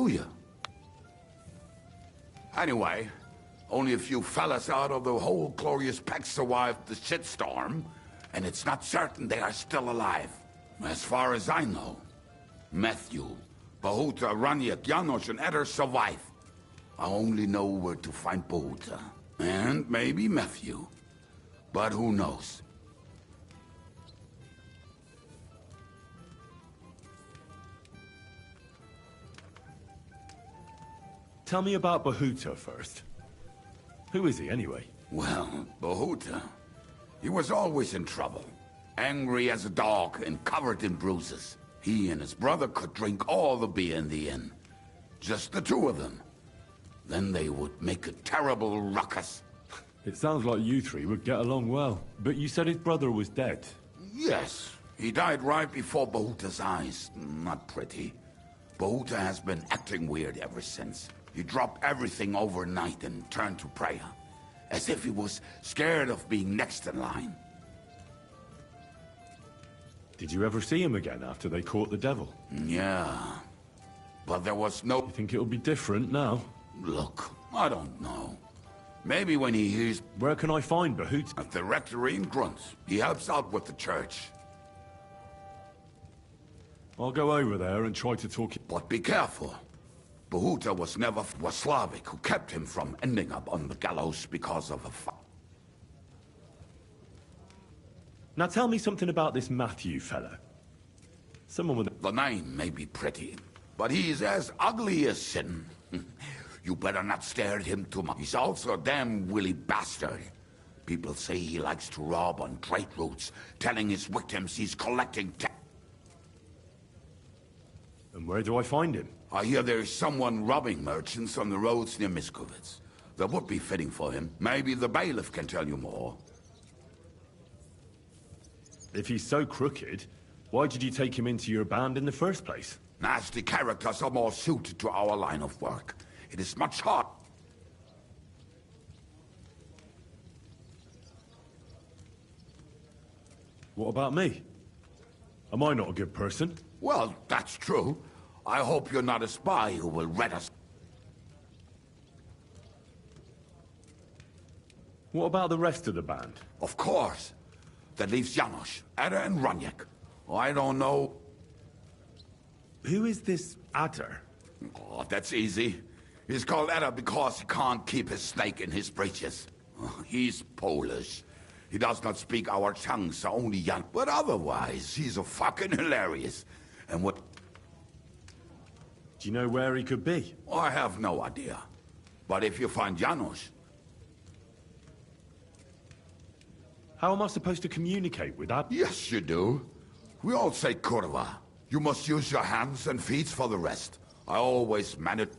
do you? Anyway, only a few fellas out of the whole glorious pack survived the shitstorm, and it's not certain they are still alive. As far as I know, Matthew, Bahuta, Raniak, Janos, and Eder survive. I only know where to find Bahuta. And maybe Matthew. But who knows? Tell me about Bahuta first. Who is he, anyway? Well, Bahuta, he was always in trouble. Angry as a dog and covered in bruises. He and his brother could drink all the beer in the inn. Just the two of them. Then they would make a terrible ruckus. It sounds like you three would get along well. But you said his brother was dead. Yes, he died right before Bahuta's eyes. Not pretty. Bahuta has been acting weird ever since. He dropped everything overnight and turned to prayer. As if he was scared of being next in line. Did you ever see him again after they caught the devil? Yeah. But there was no... You think it'll be different now? Look, I don't know. Maybe when he hears... Where can I find Bahuta? At the rectory in Grunts. He helps out with the church. I'll go over there and try to talk... But be careful. Bahuta was never... was Slavic, who kept him from ending up on the gallows because of a fight. Now tell me something about this Matthew fella. Someone with... The name may be pretty, but he's as ugly as sin. You better not stare at him too much. He's also a damn willy bastard. People say he likes to rob on trade routes, telling his victims he's collecting And where do I find him? I hear there's someone robbing merchants on the roads near Miskovitz. That would be fitting for him. Maybe the bailiff can tell you more. If he's so crooked, why did you take him into your band in the first place? Nasty characters are more suited to our line of work. It is much harder. What about me? Am I not a good person? Well, that's true. I hope you're not a spy who will red us. What about the rest of the band? Of course. That leaves Janos, Ada and Raniak. I don't know... Who is this Adder? Oh, that's easy. He's called Ada because he can't keep his snake in his breeches. He's Polish. He does not speak our tongue, so only Jan. But otherwise, he's a fucking hilarious. And what... Do you know where he could be? I have no idea. But if you find Janos... How am I supposed to communicate with that? Yes, you do. We all say kurva. You must use your hands and feet for the rest. I always manage...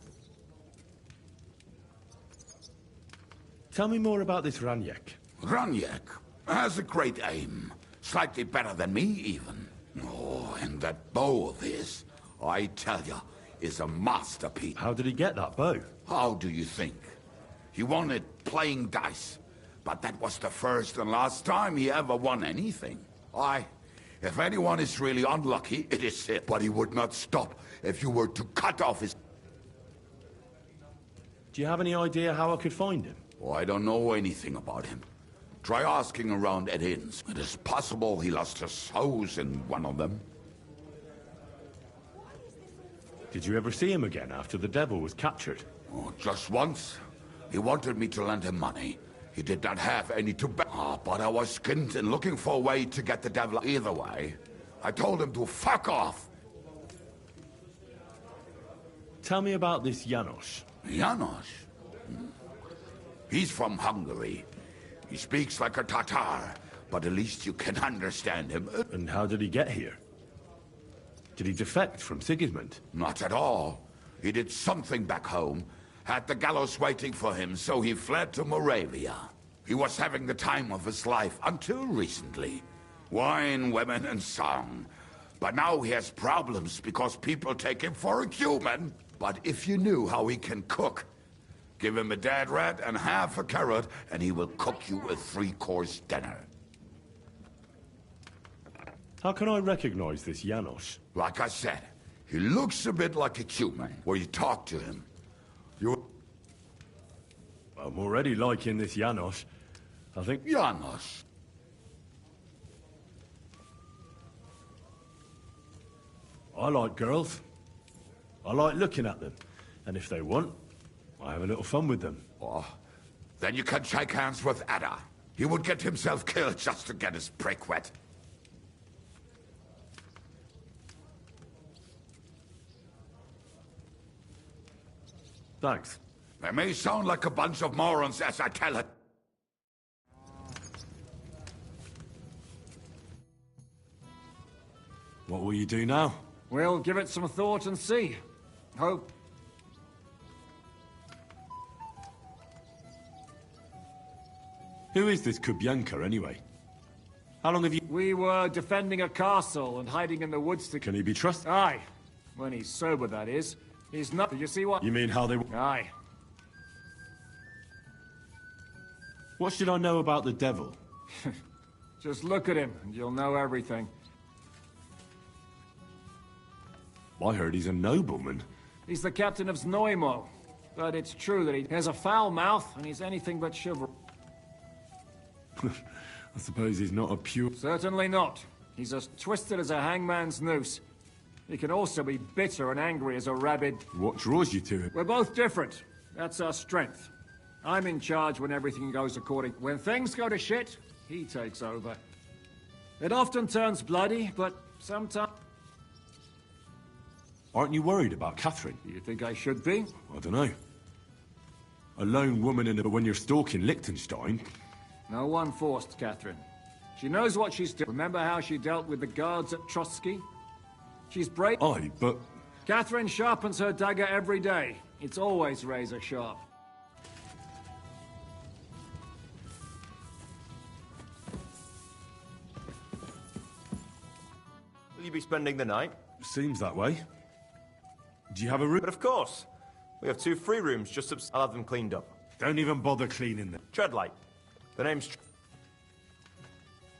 Tell me more about this Raniak. Raniak has a great aim. Slightly better than me, even. Oh, and that bow of his, I tell you, is a masterpiece. How did he get that bow? How do you think? He won it playing dice. But that was the first and last time he ever won anything. If anyone is really unlucky, it is him. But he would not stop if you were to cut off his... Do you have any idea how I could find him? Oh, I don't know anything about him. Try asking around at inns. It is possible he lost his hose in one of them. Did you ever see him again after the devil was captured? Oh, just once. He wanted me to lend him money. He did not have any to bet. But I was skint and looking for a way to get the devil either way. I told him to fuck off. Tell me about this Janos. Janos? He's from Hungary. He speaks like a Tatar, but at least you can understand him. And how did he get here? Did he defect from Sigismund? Not at all. He did something back home. Had the gallows waiting for him, so he fled to Moravia. He was having the time of his life until recently. Wine, women, and song. But now he has problems because people take him for a human. But if you knew how he can cook, give him a dead rat and half a carrot, and he will cook you a 3-course dinner. How can I recognize this Janos? Like I said, He looks a bit like a human. Will you talk to him? I'm already liking this Janos. I think... Janos. I like girls. I like looking at them. And if they want, I have a little fun with them. Oh, then you can shake hands with Ada. He would get himself killed just to get his prick wet. Thanks. They may sound like a bunch of morons as I tell it. What will you do now? We'll give it some thought and see. Hope. Who is this Kubyanka, anyway? How long have you... We were defending a castle and hiding in the woods to... Can he be trusted? Aye. When he's sober, that is. He's not... Did you see what... You mean how they... Aye. What should I know about the devil? Just look at him, and you'll know everything. I heard he's a nobleman. He's the captain of Znojmo. But it's true that he has a foul mouth, and he's anything but chivalrous. I suppose he's not a pure... Certainly not. He's as twisted as a hangman's noose. He can also be bitter and angry as a rabid... What draws you to him? We're both different. That's our strength. I'm in charge when everything goes according. When things go to shit, he takes over. It often turns bloody, but sometimes... Aren't you worried about Catherine? You think I should be? I don't know. A lone woman in a... when you're stalking Liechtenstein... No one forced Catherine. She knows what she's doing. Remember how she dealt with the guards at Trotsky? She's brave. Aye, but... Catherine sharpens her dagger every day. It's always razor sharp. Will you be spending the night? Seems that way. Do you have a room? But of course. We have 2 free rooms just upstairs. I'll have them cleaned up. Don't even bother cleaning them. Treadlight. The name's...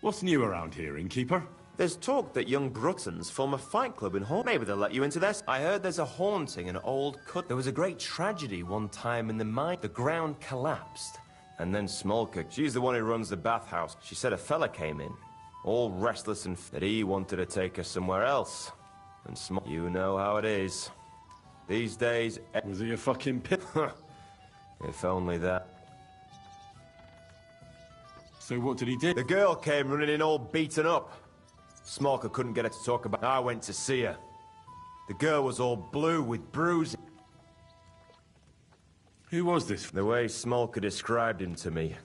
What's new around here, innkeeper? There's talk that young Bruttons form a fight club in Hall. Maybe they'll let you into this. I heard there's a haunting in an old cut. There was a great tragedy one time in the mine. The ground collapsed. And then Smolka, she's the one who runs the bathhouse. She said a fella came in, all restless and that he wanted to take her somewhere else. And you know how it is. These days... Was he a fucking pit? If only that. So what did he do? The girl came running in all beaten up. Smolka couldn't get her to talk about... I went to see her. The girl was all blue with bruises. Who was this? The way Smolka described him to me.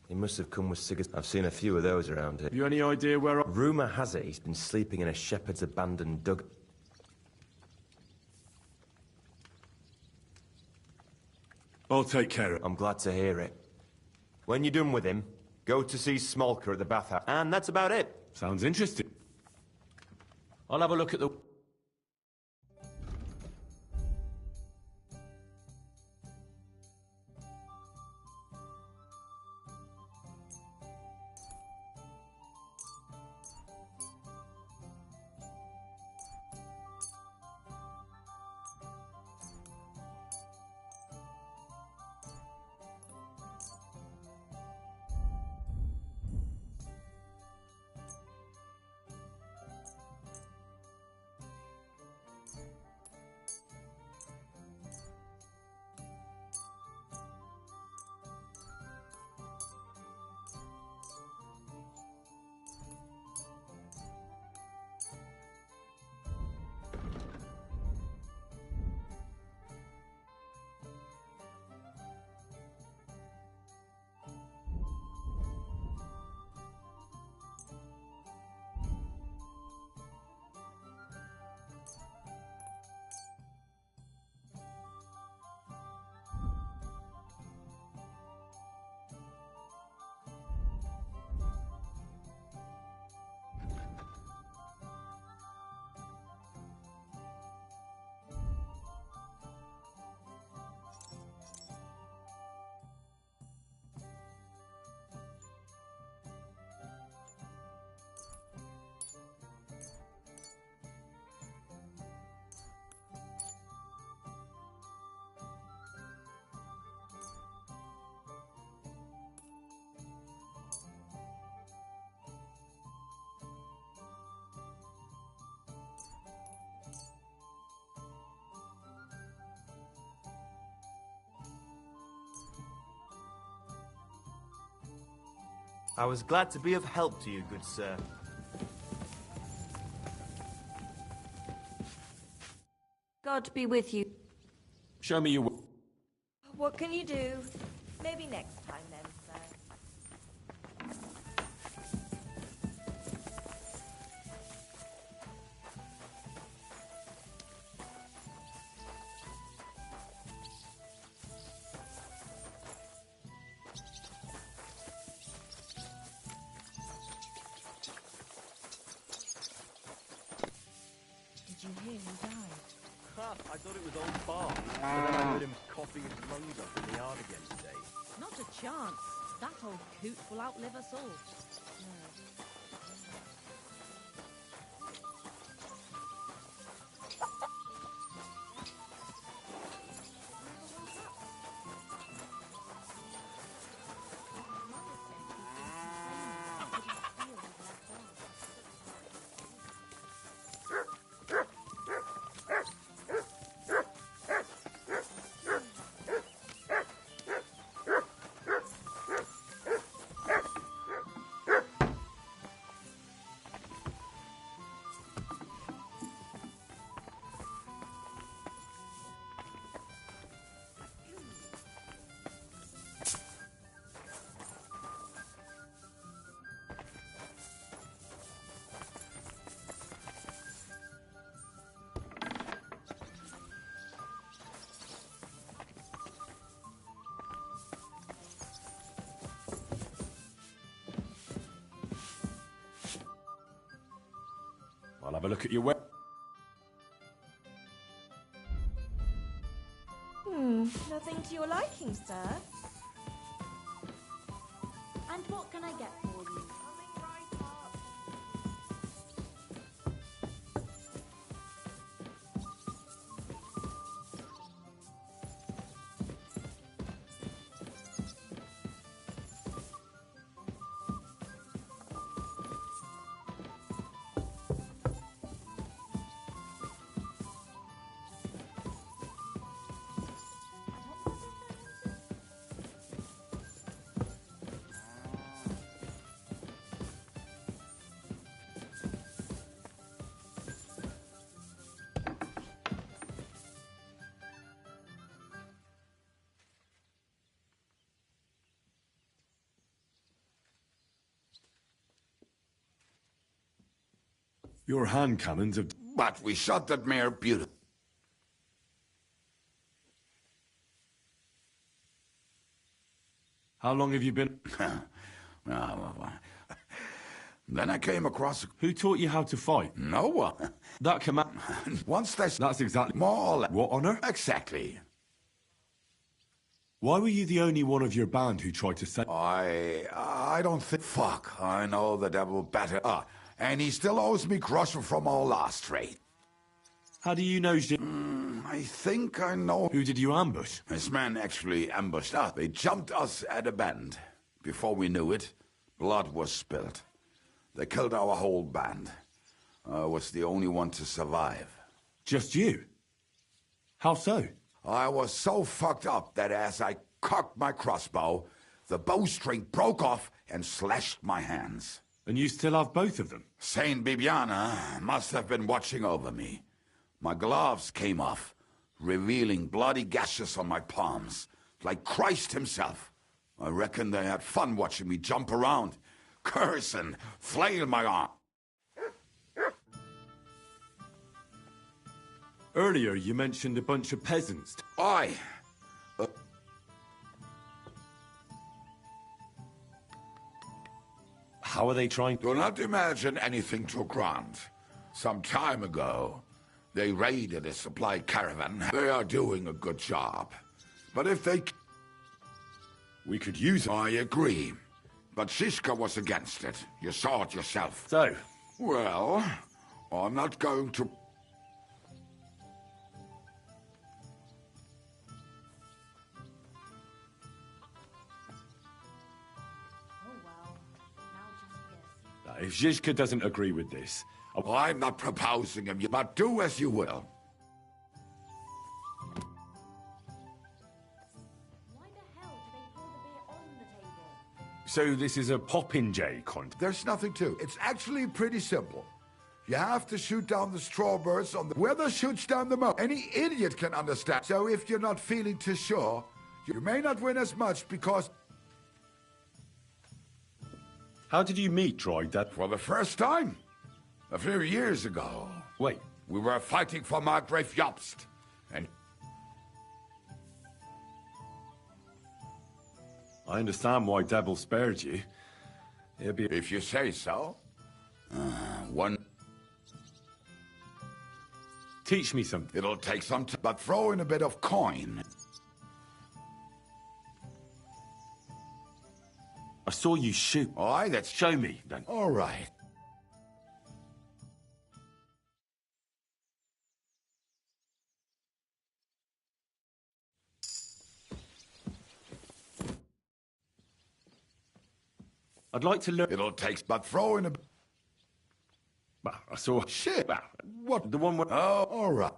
He must have come with cigarettes. I've seen a few of those around here. Have you any idea where... Rumour has it he's been sleeping in a shepherd's abandoned dug... I'll take care of it. I'm glad to hear it. When you're done with him, go to see Smolka at the bathhouse. And that's about it. Sounds interesting. I'll have a look at the... I was glad to be of help to you, good sir. God be with you. Show me your... What can you do? Maybe next time then, sir. Did you hear he died? I thought it was old Bart, but then I heard him coughing his lungs up in the yard again today. Not a chance. That old coot will outlive us all. I'll have a look at your web. Nothing to your liking, sir. And what can I get for you? Coming right up. Your hand cannons have... But we shot that mare beautiful. How long have you been... Then I came across... Who taught you how to fight? No one. That command... Once they... That's exactly... More or less. What honor? Exactly. Why were you the only one of your band who tried to say... I don't think... Fuck, I know the devil better. And he still owes me groschen from our last trade. How do you know... I think I know... Who did you ambush? His men actually ambushed us. They jumped us at a bend. Before we knew it, blood was spilled. They killed our whole band. I was the only one to survive. Just you? How so? I was so fucked up that as I cocked my crossbow, the bowstring broke off and slashed my hands. And you still have both of them? Saint Bibiana must have been watching over me. My gloves came off, revealing bloody gashes on my palms, like Christ himself. I reckon they had fun watching me jump around, curse and flail my arm. Earlier, you mentioned a bunch of peasants. Aye. How are they trying... Do not imagine anything too grand. Some time ago, they raided a supply caravan. They are doing a good job. But if they... We could use... I agree. But Shishka was against it. You saw it yourself. So? Well, I'm not going to... If Zizka doesn't agree with this... I'm not proposing him, but do as you will. Why the hell do they pour the beer on the table? So this is a Popinjay contest. There's nothing to it. It's actually pretty simple. You have to shoot down the strawberries on the weather shoots down the most. Any idiot can understand. So if you're not feeling too sure, you may not win as much because... How did you meet Dry Devil? For the first time, a few years ago. Wait. We were fighting for Margrave Jobst, and... I understand why Devil spared you. It'll be... If you say so. One... Teach me something. It'll take some time, but throw in a bit of coin. I saw you shoot. All right, that's... Show me, then. All right. I'd like to learn... It'll take... But throw in a... Well, I saw... Shit! What? The one where... Oh, all right.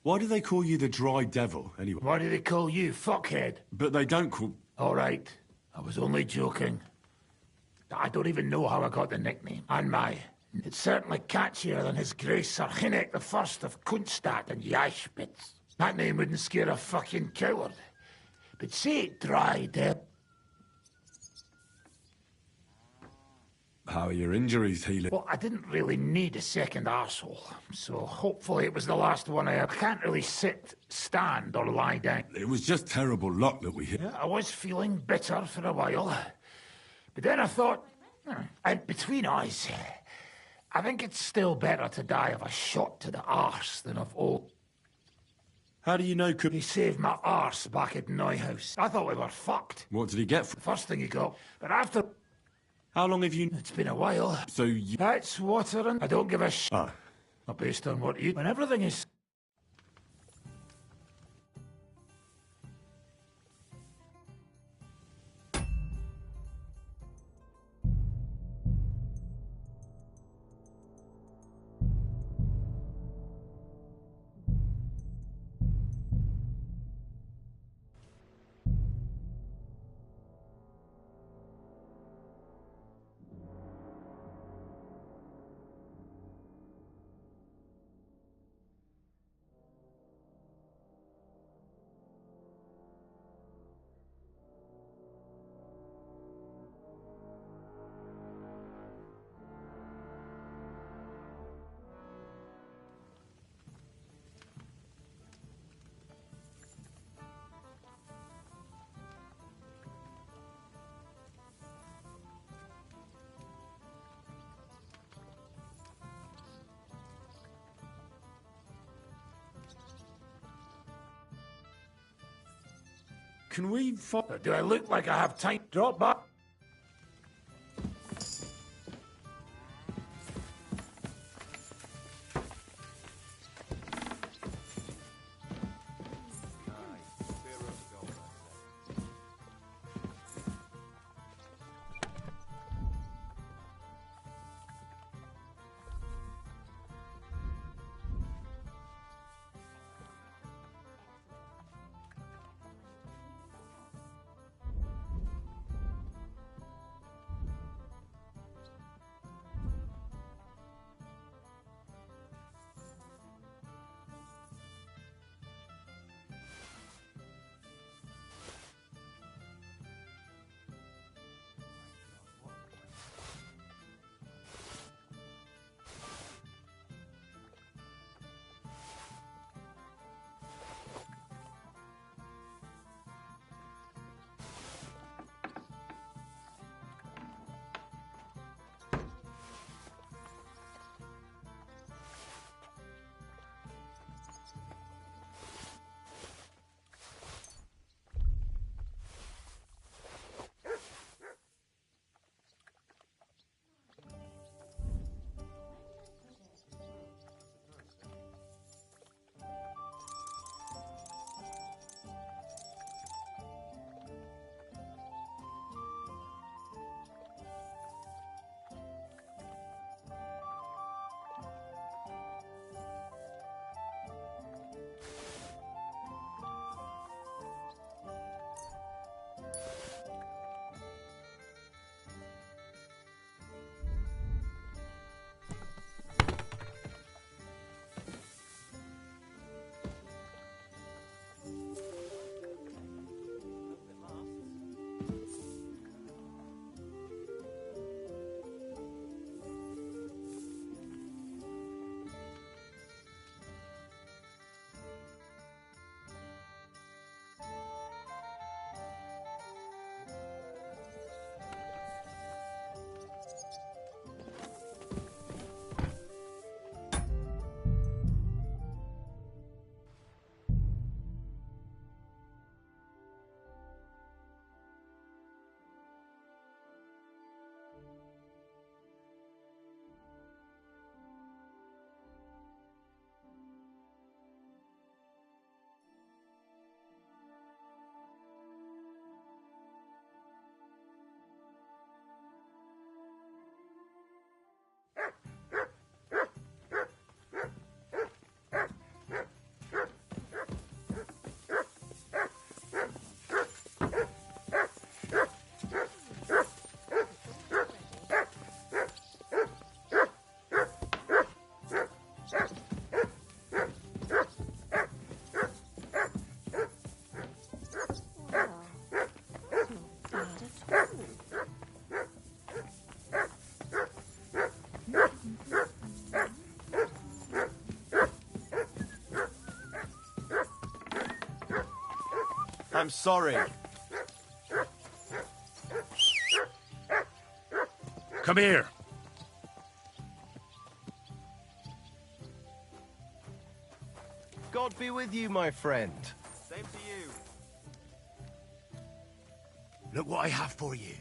Why do they call you the Dry Devil, anyway? Why do they call you fuckhead? But they don't call... All right, I was only joking. I don't even know how I got the nickname. And my... It's certainly catchier than His Grace Sir Hinnek the First of Kunstadt and Yashpitz. That name wouldn't scare a fucking coward. But say it Dry Devil. How are your injuries healing? Well, I didn't really need a second arsehole, so hopefully it was the last one I can't really sit, stand, or lie down. It was just terrible luck that we hit. I was feeling bitter for a while, but then I thought, and between us, I think it's still better to die of a shot to the arse than of old. How do you know... He saved my arse back at Neuhaus. I thought we were fucked. What did he get for... First thing he got, but after... How long have you... It's been a while. So you... That's watering. I don't give a shit. Ah. Based on what you... When everything is... Can we... Do I look like I have time? Drop back. I'm sorry. Come here. God be with you, my friend. Same to you. Look what I have for you.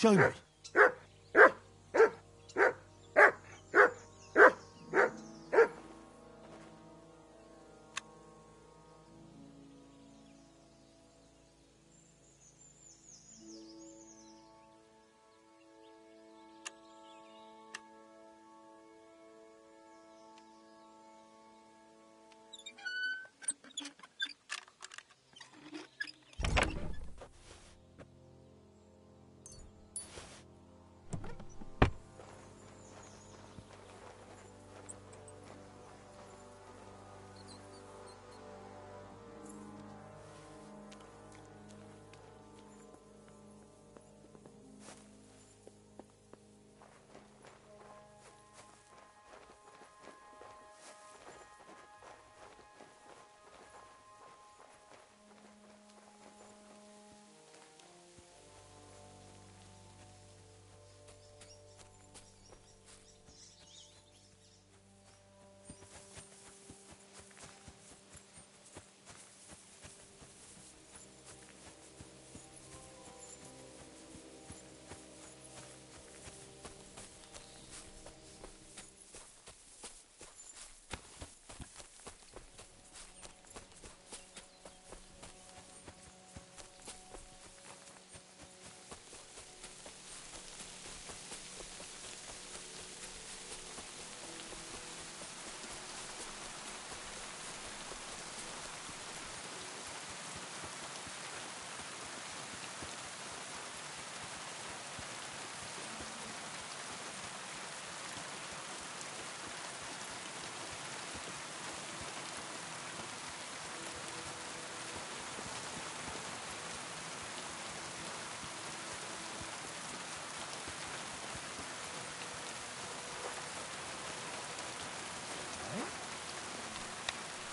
Show me.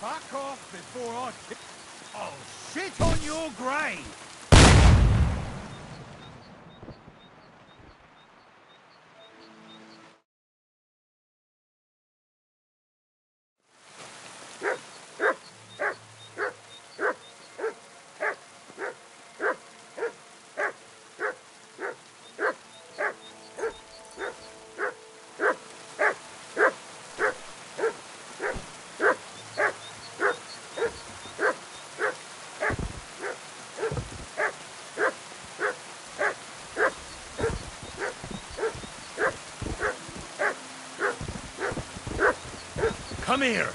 Fuck off before I kill... Oh, shit on your grave! Come here!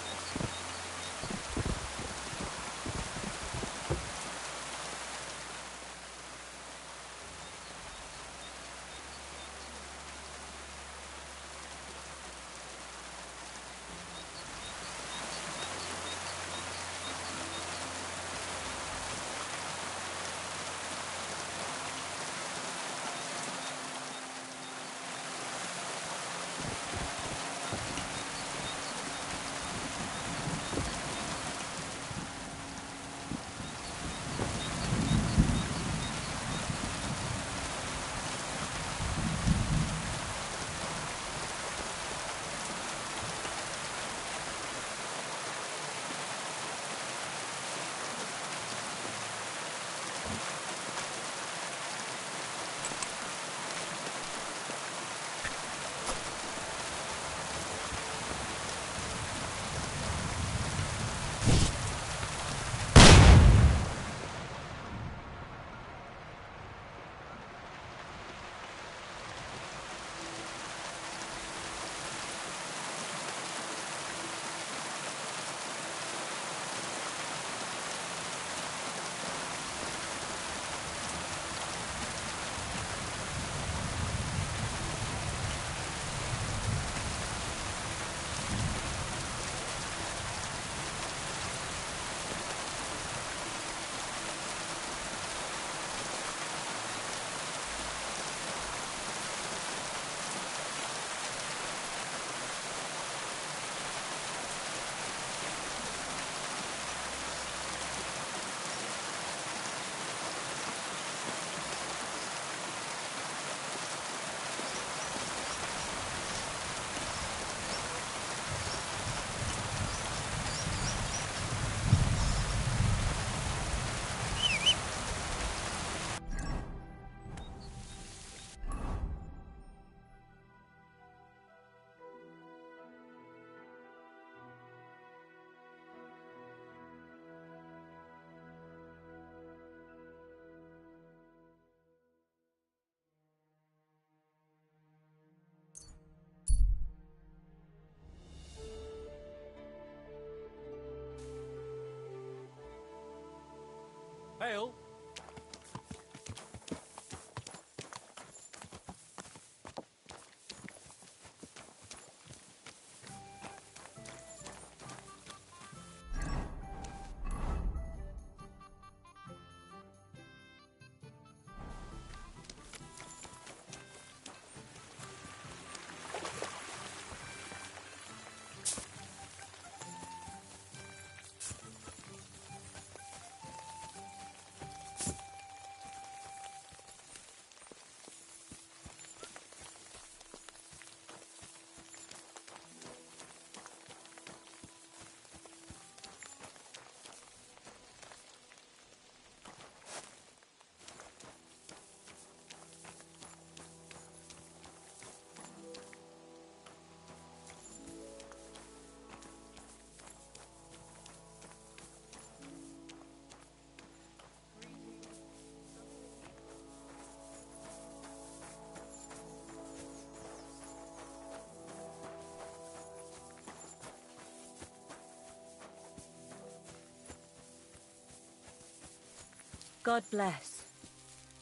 God bless.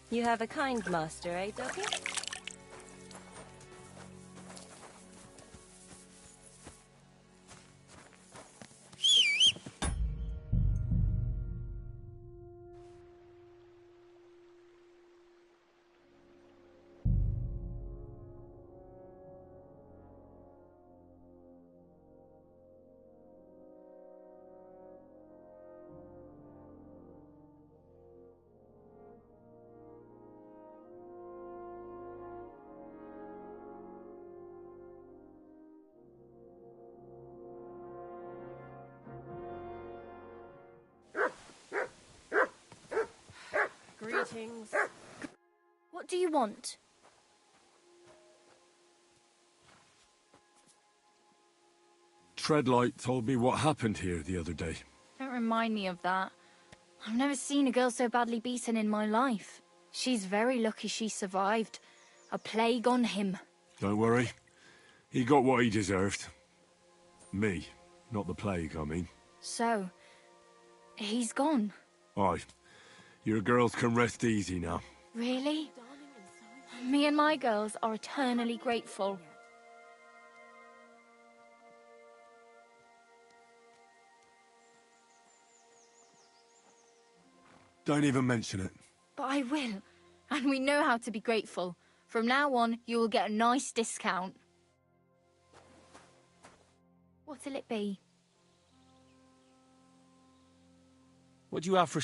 You have a kind master, eh, Doggy? Greetings. What do you want? Treadlight told me what happened here the other day. Don't remind me of that. I've never seen a girl so badly beaten in my life. She's very lucky she survived. A plague on him. Don't worry. He got what he deserved. Me. Not the plague, I mean. So, he's gone. Aye. Your girls can rest easy now. Really? Me and my girls are eternally grateful. Don't even mention it. But I will. And we know how to be grateful. From now on, you will get a nice discount. What'll it be? What do you have for...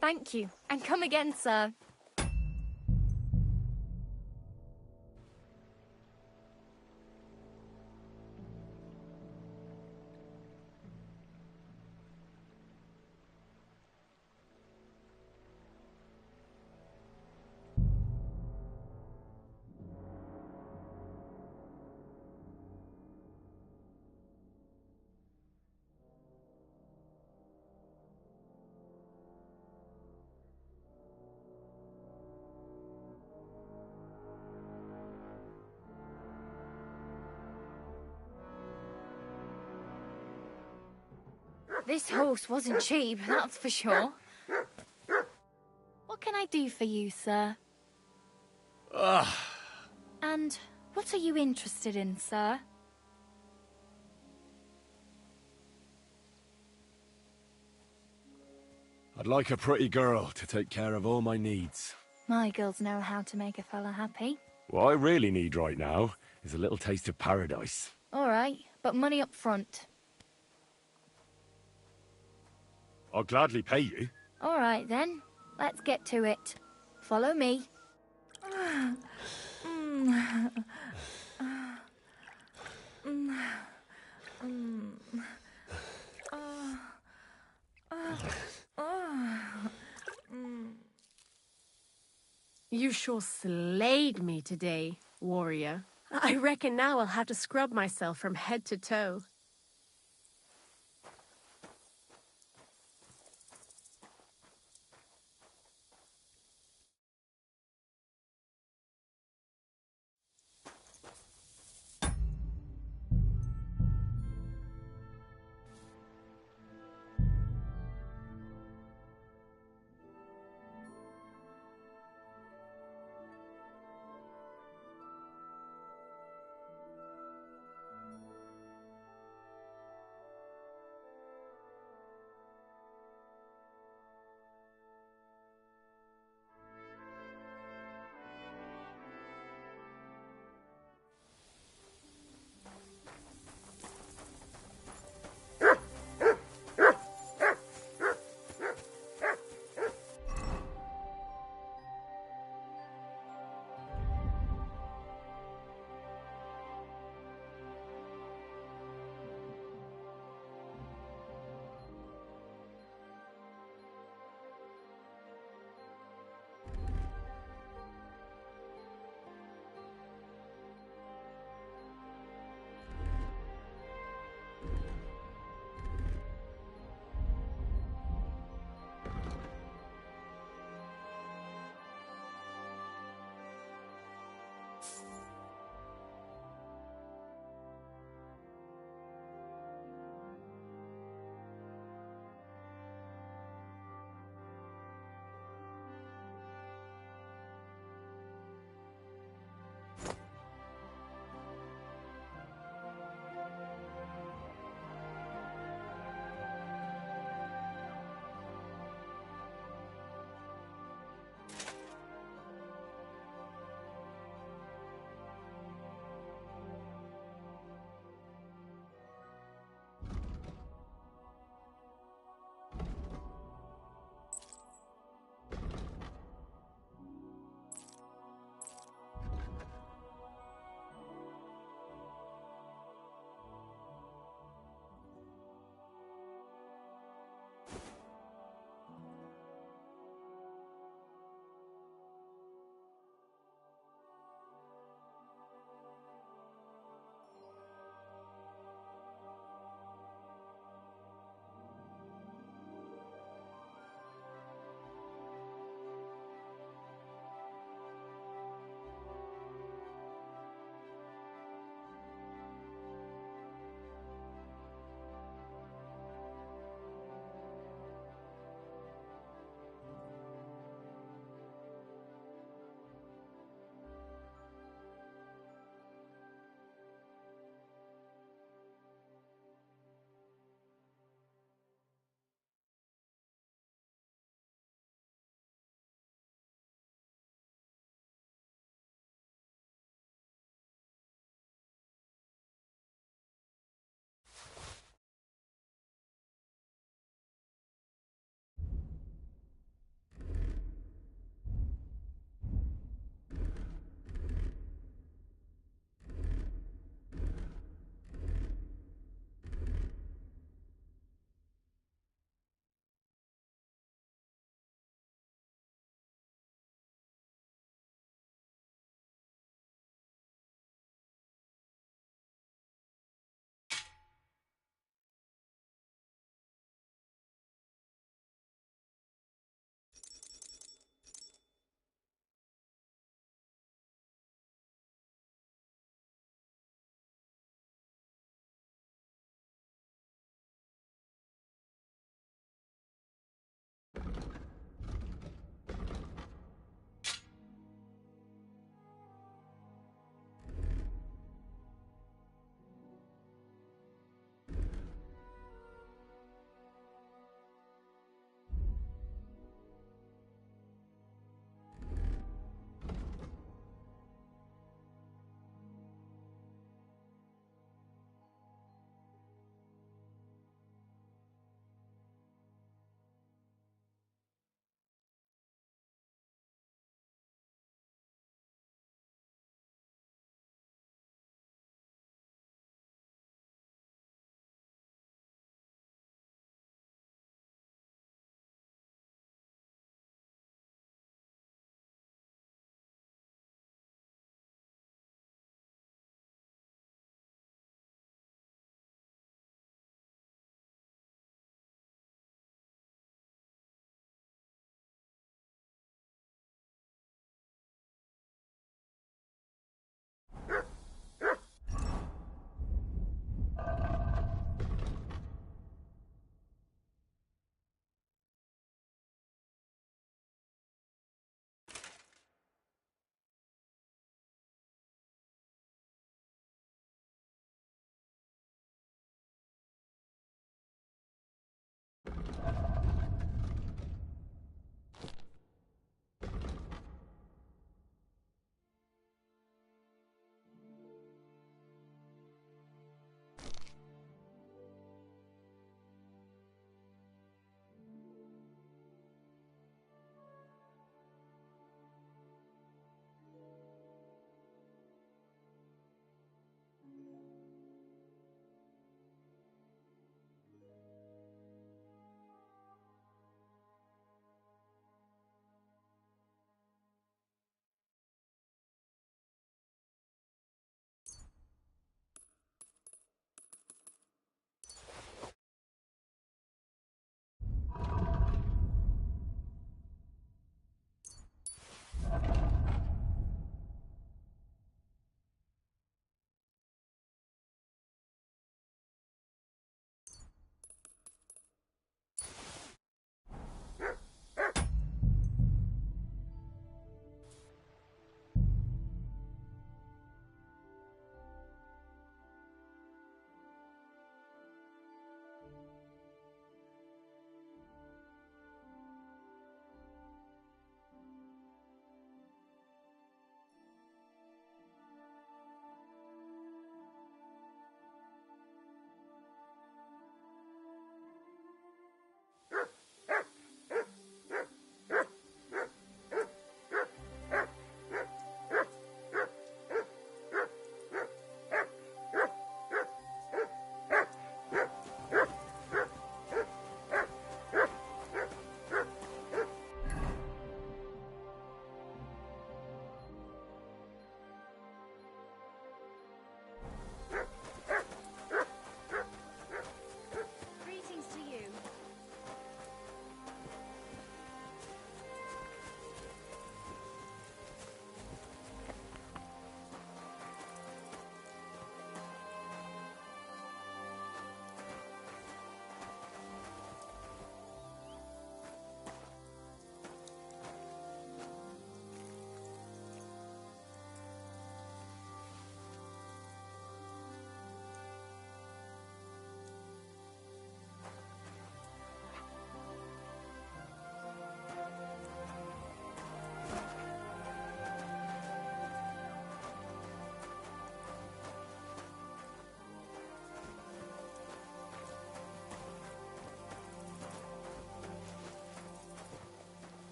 Thank you. And come again, sir. This horse wasn't cheap, that's for sure. What can I do for you, sir? And what are you interested in, sir? I'd like a pretty girl to take care of all my needs. My girls know how to make a fella happy. What I really need right now is a little taste of paradise. All right, but money up front. I'll gladly pay you. All right, then. Let's get to it. Follow me. You sure slayed me today, warrior. I reckon now I'll have to scrub myself from head to toe.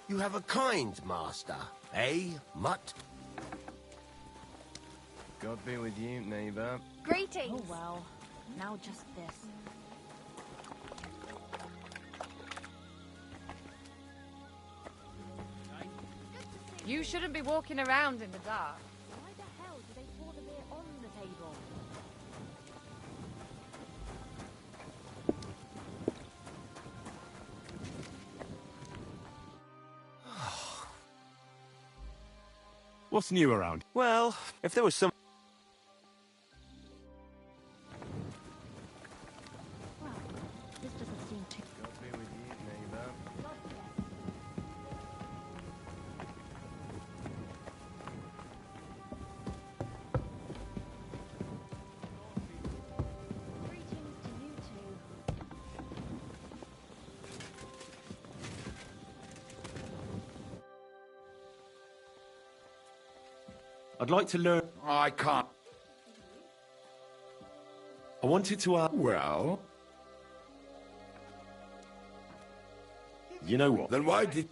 You have a kind master, eh, mutt? God be with you, neighbor. Greetings! Oh well, now just this. You shouldn't be walking around in the dark. Why the hell do they pour the beer on the table? What's new around? Well, if there was some... Well, this doesn't seem too... God be with you, neighbor. Greetings to you two. I'd like to learn... I can't. I wanted to ask... Well, You know what? then why did...